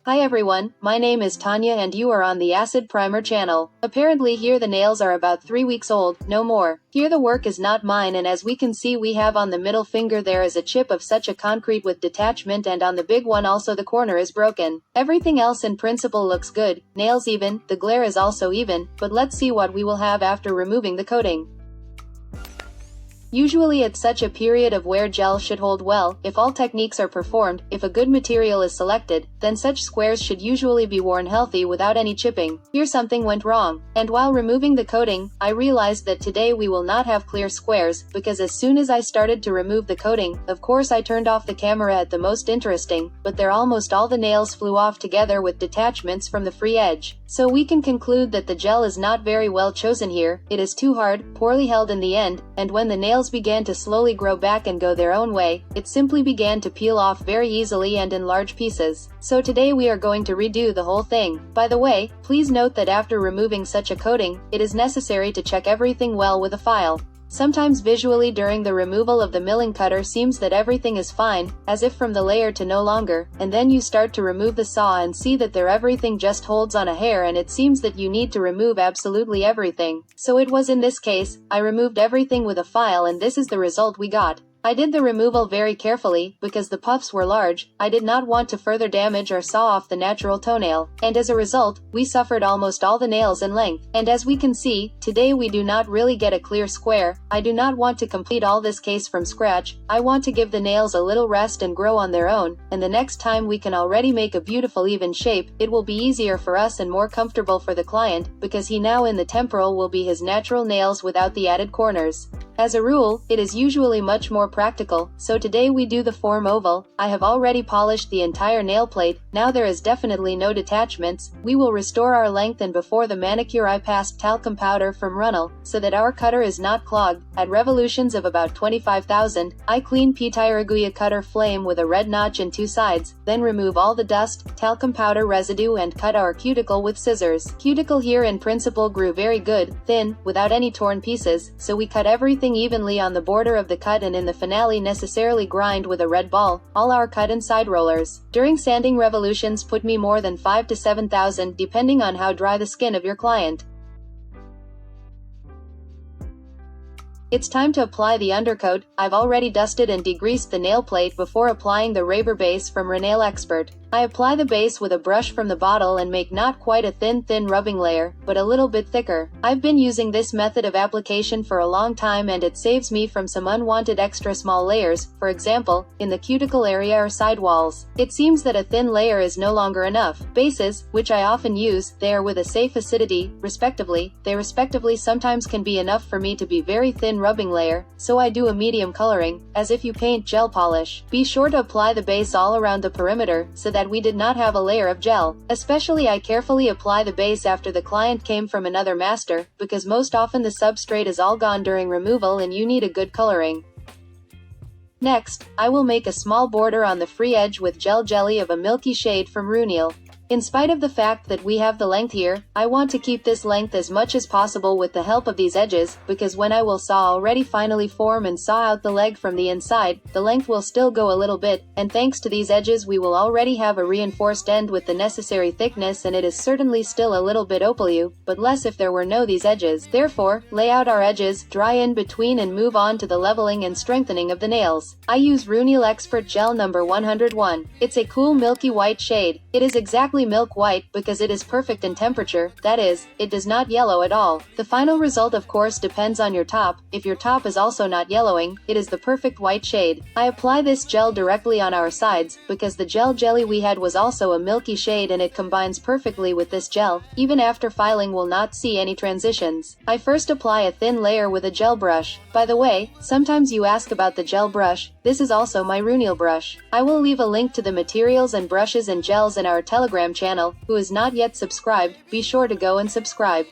Hi everyone, my name is Tanya and you are on the Acid Primer channel. Apparently here the nails are about 3 weeks old, no more. Here the work is not mine, and as we can see we have on the middle finger there is a chip of such a concrete with detachment, and on the big one also the corner is broken. Everything else in principle looks good, nails even, the glare is also even, but let's see what we will have after removing the coating. Usually at such a period of wear gel should hold well, if all techniques are performed, if a good material is selected, then such squares should usually be worn healthy without any chipping. Here something went wrong, and while removing the coating, I realized that today we will not have clear squares, because as soon as I started to remove the coating, of course I turned off the camera at the most interesting, but there almost all the nails flew off together with detachments from the free edge. So we can conclude that the gel is not very well chosen here, it is too hard, poorly held in the end, and when the nails began to slowly grow back and go their own way, it simply began to peel off very easily and in large pieces. So today we are going to redo the whole thing. By the way, please note that after removing such a coating, it is necessary to check everything well with a file. Sometimes visually during the removal of the milling cutter seems that everything is fine, as if from the layer to no longer, and then you start to remove the saw and see that there everything just holds on a hair and it seems that you need to remove absolutely everything. So it was in this case, I removed everything with a file and this is the result we got. I did the removal very carefully, because the puffs were large, I did not want to further damage or saw off the natural toenail, and as a result, we suffered almost all the nails in length. And as we can see, today we do not really get a clear square. I do not want to complete all this case from scratch, I want to give the nails a little rest and grow on their own, and the next time we can already make a beautiful even shape. It will be easier for us and more comfortable for the client, because he now in the temporal will be his natural nails without the added corners. As a rule, it is usually much more practical, so today we do the form oval. I have already polished the entire nail plate, now there is definitely no detachments. We will restore our length, and before the manicure I passed talcum powder from Runnel, so that our cutter is not clogged. At revolutions of about 25,000, I clean Pitiraguya cutter flame with a red notch in 2 sides, then remove all the dust, talcum powder residue and cut our cuticle with scissors. Cuticle here in principle grew very good, thin, without any torn pieces, so we cut everything evenly on the border of the cut and in the finale necessarily grind with a red ball, all our cut and side rollers. During sanding revolutions put me more than 5 to 7,000 depending on how dry the skin of your client. It's time to apply the undercoat. I've already dusted and degreased the nail plate before applying the Raber base from Renail Expert. I apply the base with a brush from the bottle and make not quite a thin rubbing layer, but a little bit thicker. I've been using this method of application for a long time and it saves me from some unwanted extra small layers, for example, in the cuticle area or side walls. It seems that a thin layer is no longer enough. Bases, which I often use, they are with a safe acidity, respectively, they respectively sometimes can be enough for me to be very thin rubbing layer, so I do a medium coloring, as if you paint gel polish. Be sure to apply the base all around the perimeter, so that we did not have a layer of gel. Especially I carefully apply the base after the client came from another master, because most often the substrate is all gone during removal and you need a good coloring. Next, I will make a small border on the free edge with gel jelly of a milky shade from Runil. In spite of the fact that we have the length here, I want to keep this length as much as possible with the help of these edges, because when I will saw already finally form and saw out the leg from the inside, the length will still go a little bit, and thanks to these edges we will already have a reinforced end with the necessary thickness, and it is certainly still a little bit opaque, but less if there were no these edges. Therefore, lay out our edges, dry in between and move on to the leveling and strengthening of the nails. I use Runil Expert Gel number 101. It's a cool milky white shade. It is exactly milk white because it is perfect in temperature, that is, it does not yellow at all. The final result of course depends on your top. If your top is also not yellowing, it is the perfect white shade. I apply this gel directly on our sides, because the gel jelly we had was also a milky shade and it combines perfectly with this gel. Even after filing will not see any transitions. I first apply a thin layer with a gel brush. By the way, sometimes you ask about the gel brush. This is also my Runil brush. I will leave a link to the materials and brushes and gels in our Telegram channel. Who is not yet subscribed, be sure to go and subscribe.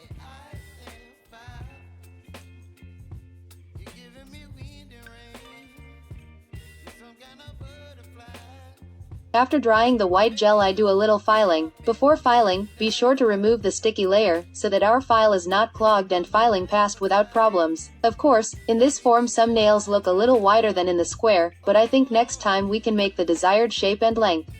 After drying the white gel I do a little filing. Before filing, be sure to remove the sticky layer, so that our file is not clogged and filing passed without problems. Of course, in this form some nails look a little wider than in the square, but I think next time we can make the desired shape and length.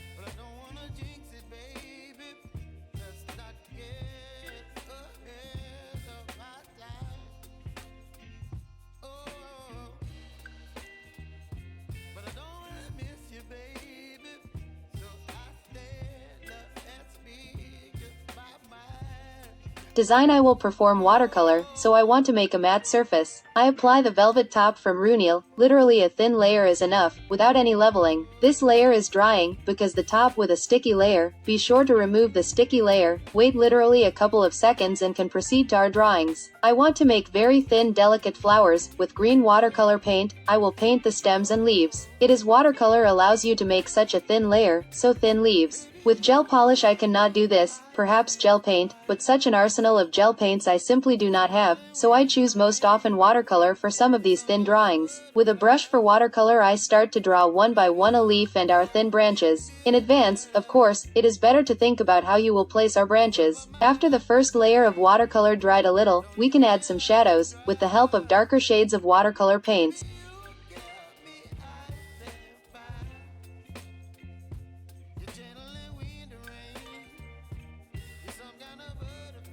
Design I will perform watercolor, so I want to make a matte surface. I apply the velvet top from Runil, literally a thin layer is enough, without any leveling. This layer is drying, because the top with a sticky layer, be sure to remove the sticky layer, wait literally a couple of seconds and can proceed to our drawings. I want to make very thin delicate flowers, with green watercolor paint, I will paint the stems and leaves. It is watercolor allows you to make such a thin layer, so thin leaves. With gel polish I cannot do this, perhaps gel paint, but such an arsenal of gel paints I simply do not have, so I choose most often watercolor for some of these thin drawings. With a brush for watercolor I start to draw one by one a leaf and our thin branches. In advance, of course, it is better to think about how you will place our branches. After the first layer of watercolor dried a little, we can add some shadows, with the help of darker shades of watercolor paints.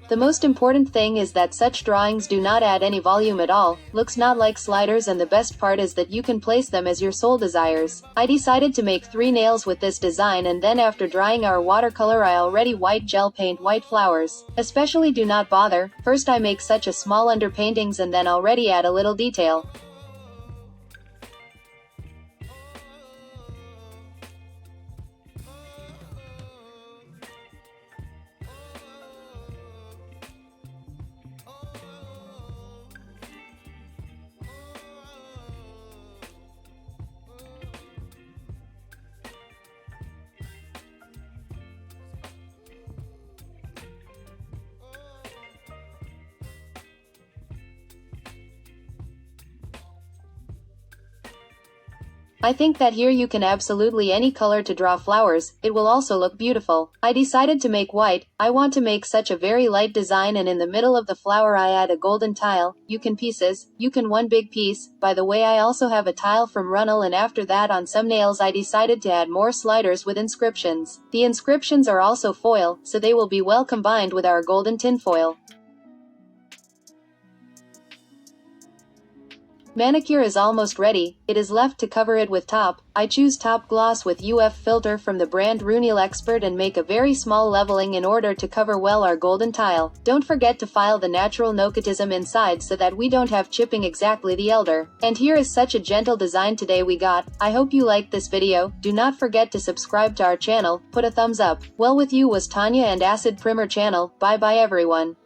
The most important thing is that such drawings do not add any volume at all, looks not like sliders, and the best part is that you can place them as your soul desires. I decided to make 3 nails with this design, and then after drying our watercolor I already white gel paint white flowers. Especially do not bother, first I make such a small underpaintings and then already add a little detail. I think that here you can absolutely any color to draw flowers, it will also look beautiful. I decided to make white, I want to make such a very light design, and in the middle of the flower I add a golden tile, you can one big piece. By the way, I also have a tile from Runel, and after that on some nails I decided to add more sliders with inscriptions. The inscriptions are also foil, so they will be well combined with our golden tinfoil. Manicure is almost ready, it is left to cover it with top. I choose top gloss with UF filter from the brand Runil Expert and make a very small leveling in order to cover well our golden tile. Don't forget to file the natural nocatism inside so that we don't have chipping exactly the elder. And here is such a gentle design today we got. I hope you liked this video, do not forget to subscribe to our channel, put a thumbs up. Well, with you was Tanya and Acid Primer channel, bye bye everyone.